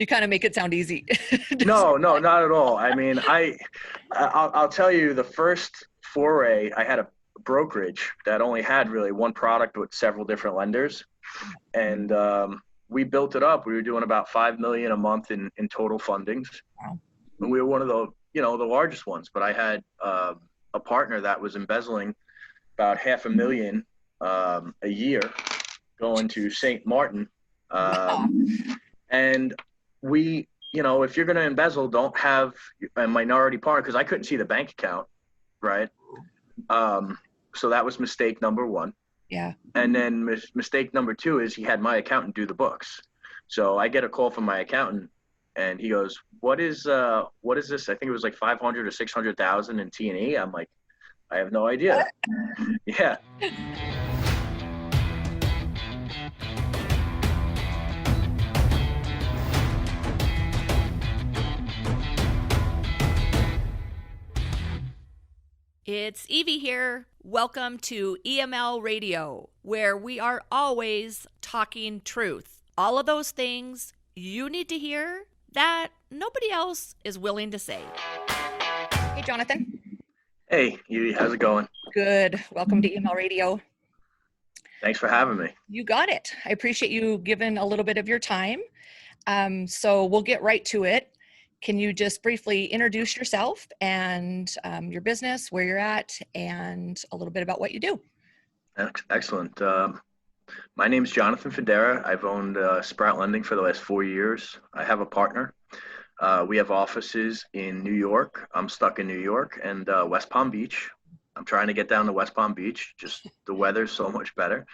You kind of make it sound easy. No, not at all. I mean, I'll tell you, the first foray, I had a brokerage that only had really one product with several different lenders, and we built it up. We were doing about 5 million a month in total fundings, Wow. and we were one of the largest ones. But I had a partner that was embezzling about 500,000 a year, going to St. Martin, and we, if you're going to embezzle, don't have a minority partner, because I couldn't see the bank account, right? So that was mistake number one. Yeah. And then mistake number two is he had my accountant do the books. So I get a call from my accountant, and he goes, what is this? I think it was like 500 or 600,000 in T&E. I'm like, I have no idea. Yeah. It's Evie here. Welcome to EML Radio, where we are always talking truth. All of those things you need to hear that nobody else is willing to say. Hey, Jonathan. Hey, Evie, how's it going? Good. Welcome to EML Radio. Thanks for having me. You got it. I appreciate you giving a little bit of your time. So we'll get right to it. Can you just briefly introduce yourself and your business, where you're at, and a little bit about what you do? Excellent. My name is Jonathan Fodera. I've owned Sprout Lending for the last 4 years. I have a partner. We have offices in New York. I'm stuck in New York and West Palm Beach. I'm trying to get down to West Palm Beach. Just the weather's so much better.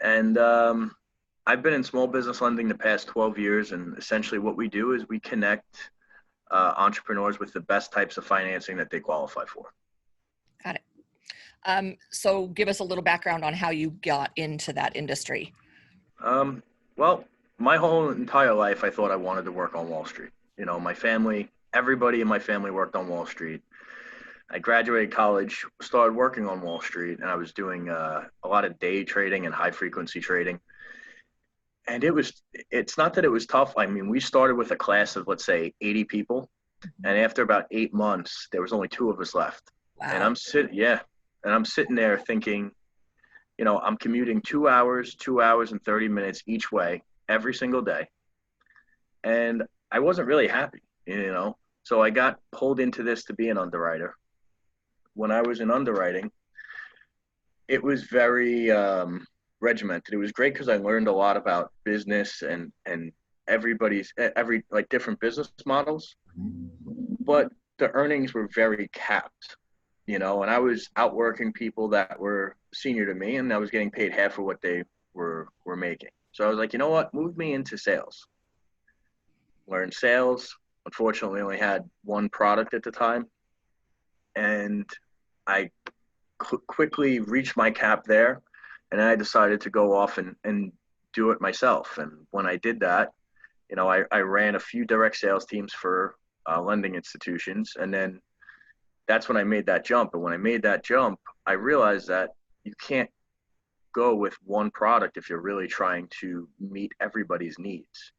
And I've been in small business lending the past 12 years. And essentially what we do is we connect entrepreneurs with the best types of financing that they qualify for. Got it. So give us a little background on how you got into that industry. Well, my whole entire life, I thought I wanted to work on Wall Street. My family, everybody in my family worked on Wall Street. I graduated college, started working on Wall Street, and I was doing a lot of day trading and high frequency trading. And it's not that it was tough. I mean, we started with a class of, let's say, 80 people. And after about 8 months, there was only 2 of us left. Wow. And I'm sitting there thinking, I'm commuting 2 hours and 30 minutes each way every single day. And I wasn't really happy, So I got pulled into this to be an underwriter. When I was in underwriting, it was very regimented. It was great because I learned a lot about business and every different business models, but the earnings were very capped, and I was outworking people that were senior to me, and I was getting paid half of what they were making. So I was like, you know what, move me into sales. Learned sales. Unfortunately, only had one product at the time, and I quickly reached my cap there. And I decided to go off and do it myself. And when I did that, I ran a few direct sales teams for lending institutions. And then that's when I made that jump. And when I made that jump, I realized that you can't go with one product if you're really trying to meet everybody's needs,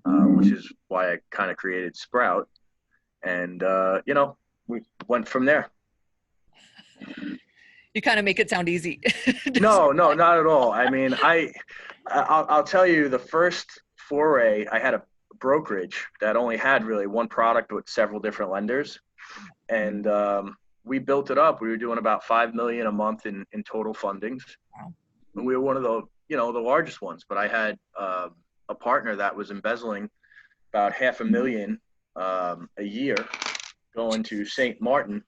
which is why I kind of created Sprout. And, we went from there. You kind of make it sound easy. No, not at all. I mean, I'll tell you, the first foray, I had a brokerage that only had really one product with several different lenders. And we built it up. We were doing about 5 million a month in total fundings. Wow. And we were one of the largest ones. But I had a partner that was embezzling about 500,000 a year, going to St. Martin.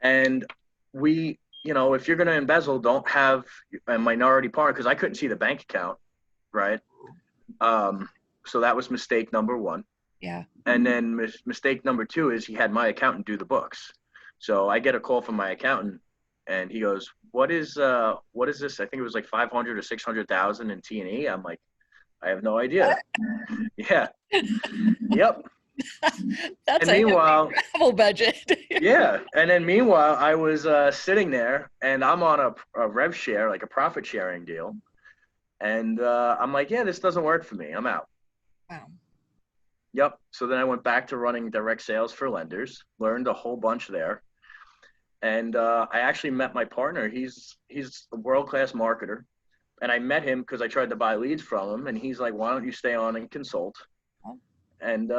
And we, if you're going to embezzle, don't have a minority partner, because I couldn't see the bank account, right? So that was mistake number one. Yeah. And then mistake number two is he had my accountant do the books. So I get a call from my accountant, and he goes, what is this? I think it was like 500 or 600,000 in T&E. I'm like, I have no idea. Yeah. Yep. That's and meanwhile, a travel budget. Yeah. And then meanwhile, I was sitting there, and I'm on a rev share, like a profit sharing deal. And I'm like, yeah, this doesn't work for me. I'm out. Wow. Yep. So then I went back to running direct sales for lenders, learned a whole bunch there. And I actually met my partner. He's a world-class marketer. And I met him because I tried to buy leads from him. And he's like, why don't you stay on and consult? Oh. And,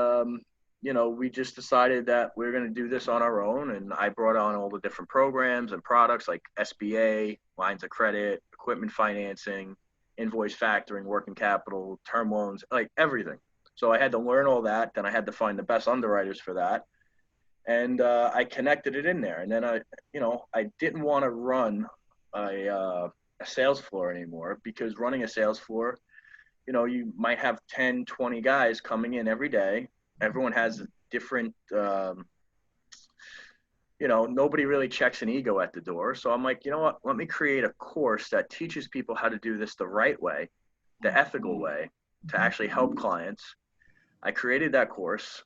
we just decided that we're going to do this on our own. And I brought on all the different programs and products like SBA, lines of credit, equipment financing, invoice factoring, working capital, term loans, like everything. So I had to learn all that. Then I had to find the best underwriters for that. And I connected it in there. And then I didn't want to run a sales floor anymore, because running a sales floor, you might have 10, 20 guys coming in every day. Everyone has a different, nobody really checks an ego at the door. So I'm like, you know what, let me create a course that teaches people how to do this the right way, the ethical way, to actually help clients. I created that course.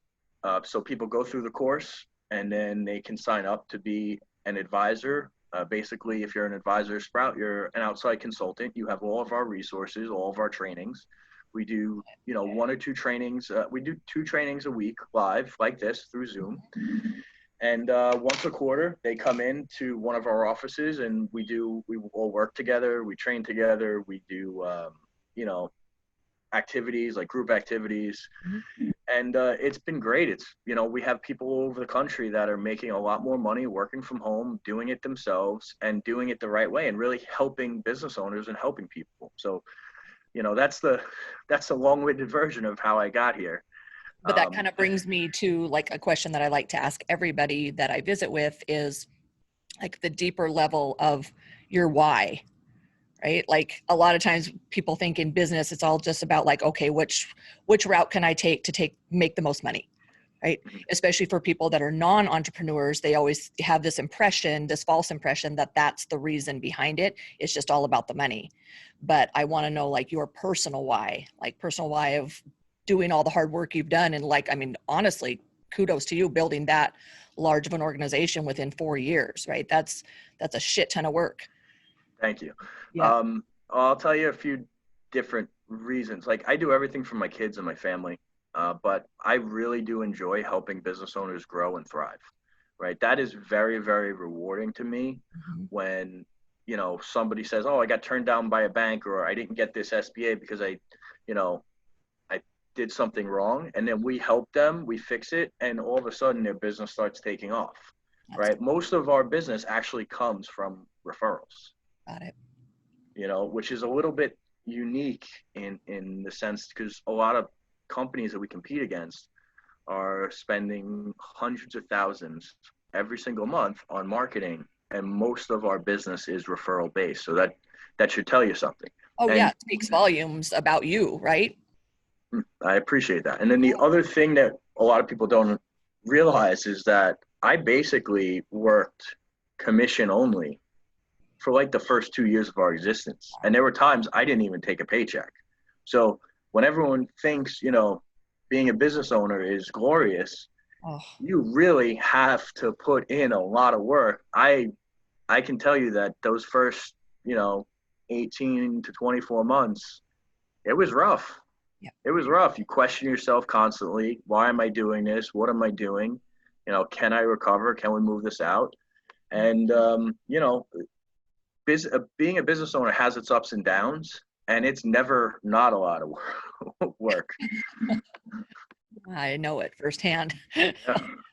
So people go through the course and then they can sign up to be an advisor. Basically, if you're an advisor of Sprout, you're an outside consultant. You have all of our resources, all of our trainings. We do, 1 or 2 trainings. We do 2 trainings a week live like this through Zoom. And once a quarter, they come in to one of our offices and we all work together. We train together. We do, activities like group activities. And it's been great. It's, we have people all over the country that are making a lot more money working from home, doing it themselves and doing it the right way and really helping business owners and helping people. So, that's the long-winded version of how I got here. But that kind of brings me to like a question that I like to ask everybody that I visit with is like the deeper level of your why, right? Like a lot of times people think in business, it's all just about like, okay, which route can I take to make the most money, right? Especially for people that are non-entrepreneurs, they always have this false impression that that's the reason behind it. It's just all about the money. But I want to know like your personal why of doing all the hard work you've done. And like, I mean, honestly, kudos to you building that large of an organization within 4 years, right? That's a shit ton of work. Thank you. Yeah. I'll tell you a few different reasons. Like I do everything for my kids and my family, but I really do enjoy helping business owners grow and thrive, right? That is very, very rewarding to me when, somebody says, oh, I got turned down by a bank, or I didn't get this SBA because I did something wrong. And then we help them, we fix it, and all of a sudden their business starts taking off, right? Most of our business actually comes from referrals. Got it. Which is a little bit unique in the sense, because a lot of companies that we compete against are spending hundreds of thousands every single month on marketing, and most of our business is referral based. So that should tell you something. Oh, yeah, it speaks volumes about you, right? I appreciate that. And then the other thing that a lot of people don't realize is that I basically worked commission only for like the first 2 years of our existence. And there were times I didn't even take a paycheck. So when everyone thinks, being a business owner is glorious, you really have to put in a lot of work. I can tell you that those first, 18 to 24 months, it was rough. Yeah. It was rough. You question yourself constantly. Why am I doing this? What am I doing? Can I recover? Can we move this out? And, being a business owner has its ups and downs, and it's never not a lot of work. I know it firsthand. Yeah.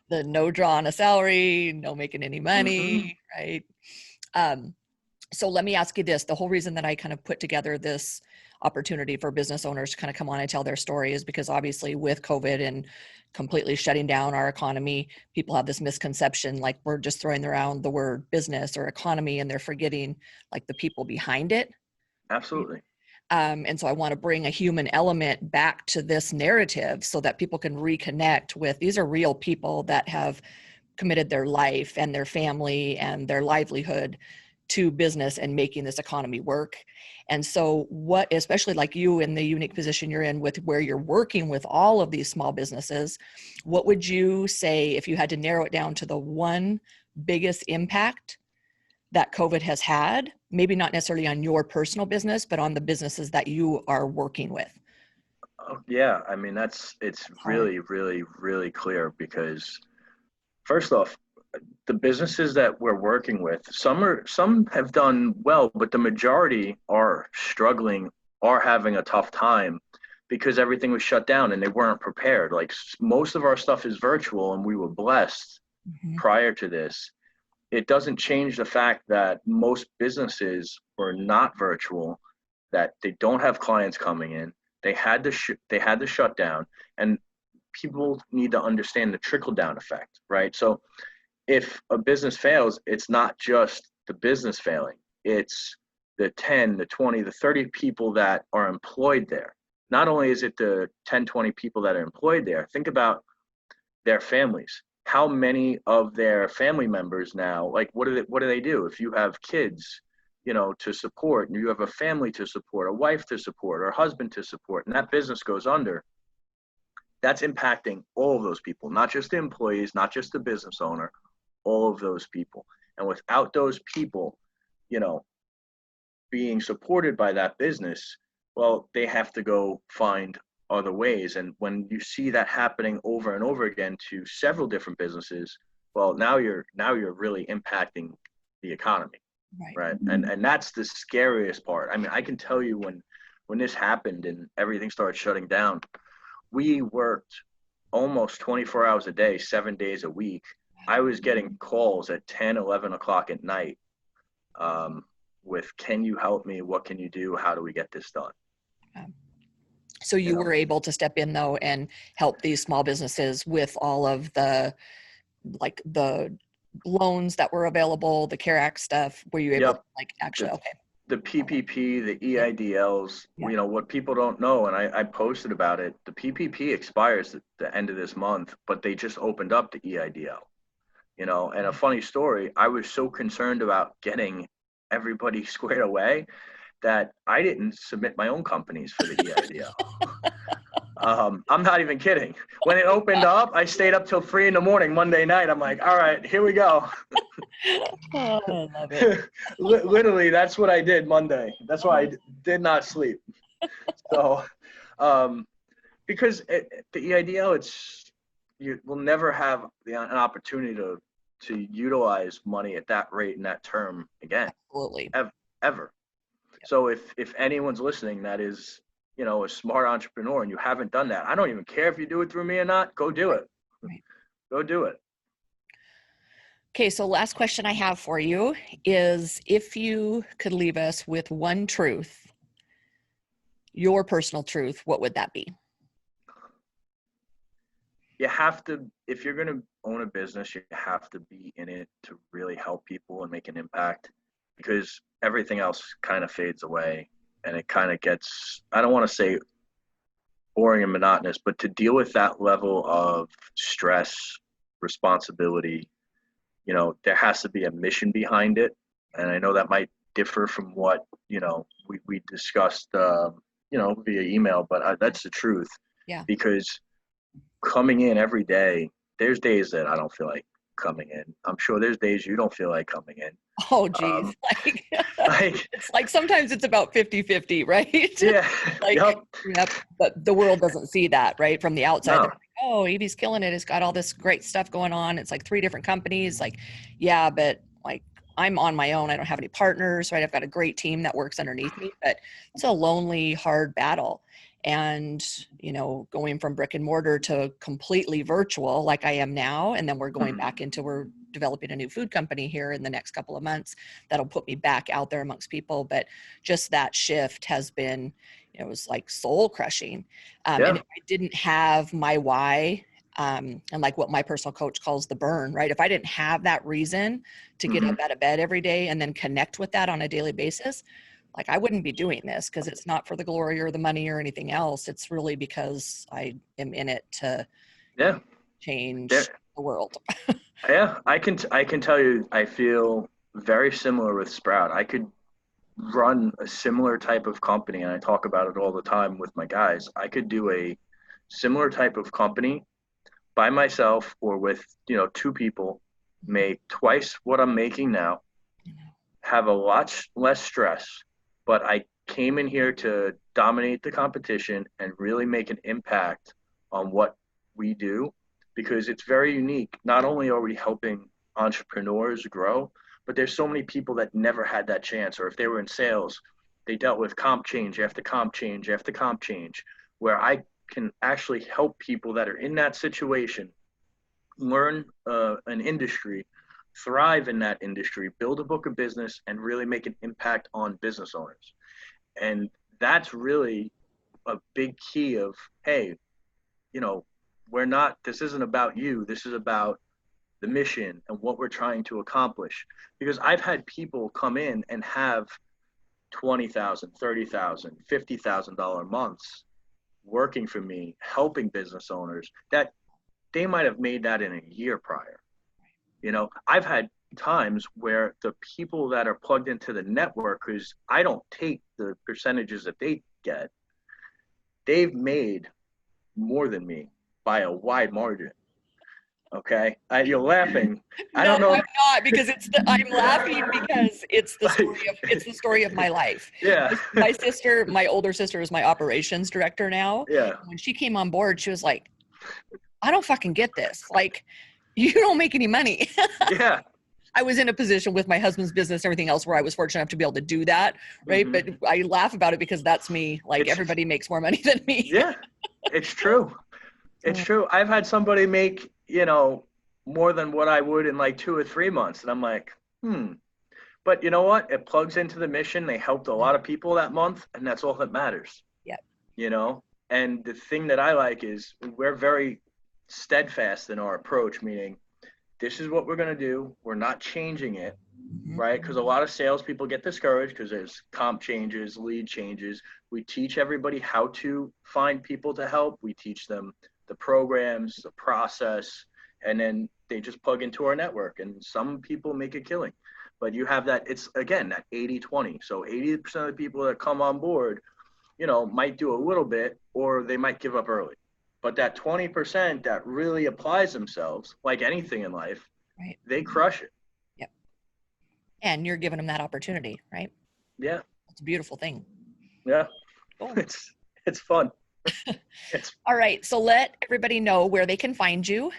The no draw on a salary, no making any money, right? So let me ask you this. The whole reason that I kind of put together this opportunity for business owners to kind of come on and tell their story is because obviously with COVID and completely shutting down our economy, people have this misconception, like we're just throwing around the word business or economy and they're forgetting like the people behind it. Absolutely. And so I want to bring a human element back to this narrative so that people can reconnect with, these are real people that have committed their life and their family and their livelihood to business and making this economy work. And so what, especially like you in the unique position you're in with where you're working with all of these small businesses, what would you say if you had to narrow it down to the one biggest impact that COVID has had, maybe not necessarily on your personal business, but on the businesses that you are working with? Yeah, I mean, it's really, really, really clear because first off, the businesses that we're working with, some have done well, but the majority are struggling, are having a tough time because everything was shut down and they weren't prepared. Like most of our stuff is virtual and we were blessed prior to this. It doesn't change the fact that most businesses were not virtual, that they don't have clients coming in. They had to shut down, and people need to understand the trickle down effect, right? So if a business fails, it's not just the business failing. It's the 10, the 20, the 30 people that are employed there. Not only is it the 10, 20 people that are employed there, think about their families. How many of their family members now, like what do they do? If you have kids, to support, and you have a family to support, a wife to support, or a husband to support, and that business goes under, that's impacting all of those people, not just the employees, not just the business owner, all of those people. And without those people, being supported by that business, well, they have to go find other ways. And when you see that happening over and over again to several different businesses, well, now you're really impacting the economy, right? And that's the scariest part. I mean, I can tell you when this happened and everything started shutting down, we worked almost 24 hours a day, 7 days a week. I was getting calls at 10, 11 o'clock at night with, can you help me? What can you do? How do we get this done? So you were able to step in though and help these small businesses with all of the loans that were available, the CARE Act stuff. Were you able to actually, the PPP, the EIDLs, what people don't know, and I posted about it, the PPP expires at the end of this month, but they just opened up the EIDL, and a funny story, I was so concerned about getting everybody squared away that I didn't submit my own companies for the EIDL. I'm not even kidding. When it opened up, I stayed up till 3 a.m. Monday night. I'm like, all right, here we go. Oh, I love it. Literally, that's what I did Monday. That's why I did not sleep. So, because the EIDL, you will never have an opportunity to utilize money at that rate and that term again. Absolutely. Ever. So if anyone's listening that is, a smart entrepreneur and you haven't done that, I don't even care if you do it through me or not, go do it. Right. Go do it. Okay, so last question I have for you is, if you could leave us with one truth, your personal truth, what would that be? You have to, if you're going to own a business, you have to be in it to really help people and make an impact, because everything else kind of fades away and it kind of gets, I don't want to say boring and monotonous, but to deal with that level of stress, responsibility, there has to be a mission behind it. And I know that might differ from what, we discussed, via email, but that's the truth. Yeah. Because coming in every day, there's days that I don't feel like coming in. I'm sure there's days you don't feel like coming in. Oh, geez. It's like sometimes it's about 50-50, right? Yeah. Yep. But the world doesn't see that, right? From the outside. No. They're like, oh, Evie's killing it. It's got all this great stuff going on. It's like 3 different companies. Like, yeah, but like I'm on my own. I don't have any partners, right? I've got a great team that works underneath me, but it's a lonely, hard battle. And, going from brick and mortar to completely virtual, like I am now, and then we're going back into, we're developing a new food company here in the next couple of months that'll put me back out there amongst people. But just that shift has been, it was like soul crushing. And if I didn't have my why, and like what my personal coach calls the burn, right? If I didn't have that reason to get up out of bed every day and then connect with that on a daily basis, like I wouldn't be doing this, because it's not for the glory or the money or anything else. It's really because I am in it to change the world. Yeah, I can tell you, I feel very similar with Sprout. I could run a similar type of company, and I talk about it all the time with my guys. I could do a similar type of company by myself or with 2 people, make twice what I'm making now, have a lot less stress. But I came in here to dominate the competition and really make an impact on what we do, because it's very unique. Not only are we helping entrepreneurs grow, but there's so many people that never had that chance, or if they were in sales, they dealt with comp change after comp change after comp change, where I can actually help people that are in that situation learn an industry, thrive in that industry, build a book of business, and really make an impact on business owners. And that's really a big key of, hey, you know, this isn't about you. This is about the mission and what we're trying to accomplish. Because I've had people come in and have $20,000, $30,000, $50,000 months working for me, helping business owners that they might have made that in a year prior. You know, I've had times where the people that are plugged into the network, because I don't take the percentages that they get, they've made more than me by a wide margin. Okay, you're laughing. I don't know. I'm not, because I'm laughing because it's the story of my life. Yeah. My older sister is my operations director now. Yeah. When she came on board, she was like, I don't fucking get this. Like, you don't make any money. Yeah. I was in a position with my husband's business, everything else, where I was fortunate enough to be able to do that. Right. Mm-hmm. But I laugh about it because that's me. Like, everybody makes more money than me. Yeah, it's true. It's true. I've had somebody make, more than what I would in like 2 or 3 months. And I'm like, But you know what? It plugs into the mission. They helped a lot of people that month, and that's all that matters. Yep. And the thing that I like is we're very steadfast in our approach, meaning this is what we're going to do. We're not changing it, right? Because a lot of salespeople get discouraged because there's comp changes, lead changes. We teach everybody how to find people to help. We teach them the programs, the process, and then they just plug into our network. And some people make a killing. But you have that, it's, again, that 80-20. So 80% of the people that come on board, might do a little bit, or they might give up early. But that 20% that really applies themselves, like anything in life, right, they crush it. Yep. And you're giving them that opportunity, right? Yeah. It's a beautiful thing. Yeah. Cool. It's fun. All right. So let everybody know where they can find you.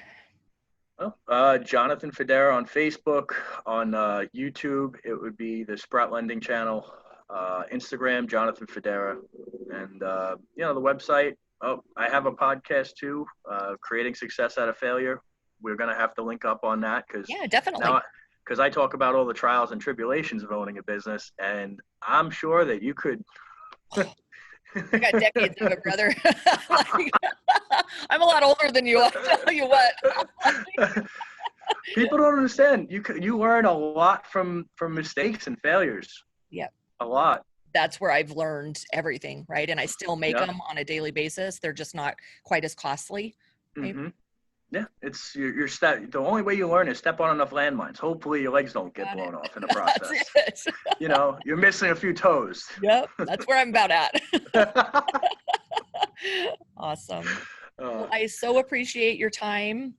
Jonathan Fodera on Facebook, on YouTube, it would be the Sprout Lending channel, Instagram, Jonathan Fodera, and the website. Oh, I have a podcast too, Creating Success Out of Failure. We're going to have to link up on that because definitely. Because I talk about all the trials and tribulations of owning a business, and I'm sure that you could. I got decades of it, brother. I'm a lot older than you. I'll tell you what. People don't understand. You learn a lot from mistakes and failures. Yep. A lot. That's where I've learned everything, right? And I still make them on a daily basis. They're just not quite as costly. Right? Mm-hmm. Yeah, it's your step. The only way you learn is step on enough landmines. Hopefully your legs don't get blown off in the process. That's it. You're missing a few toes. Yep, that's where I'm about at. Awesome. Well, I so appreciate your time.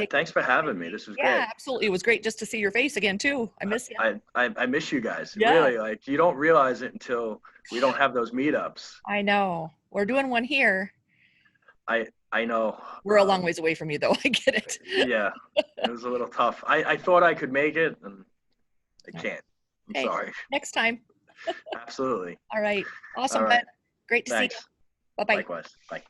Thanks for having me. This was great. Yeah, absolutely. It was great just to see your face again too. I miss you. I miss you guys. Yeah. Really, like you don't realize it until we don't have those meetups. I know. We're doing one here. I know. We're a long ways away from you though. I get it. Yeah, it was a little tough. I thought I could make it, and I can't. I'm sorry. Next time. Absolutely. All right. Awesome. All right. Great to see you. Bye-bye. Likewise. Bye.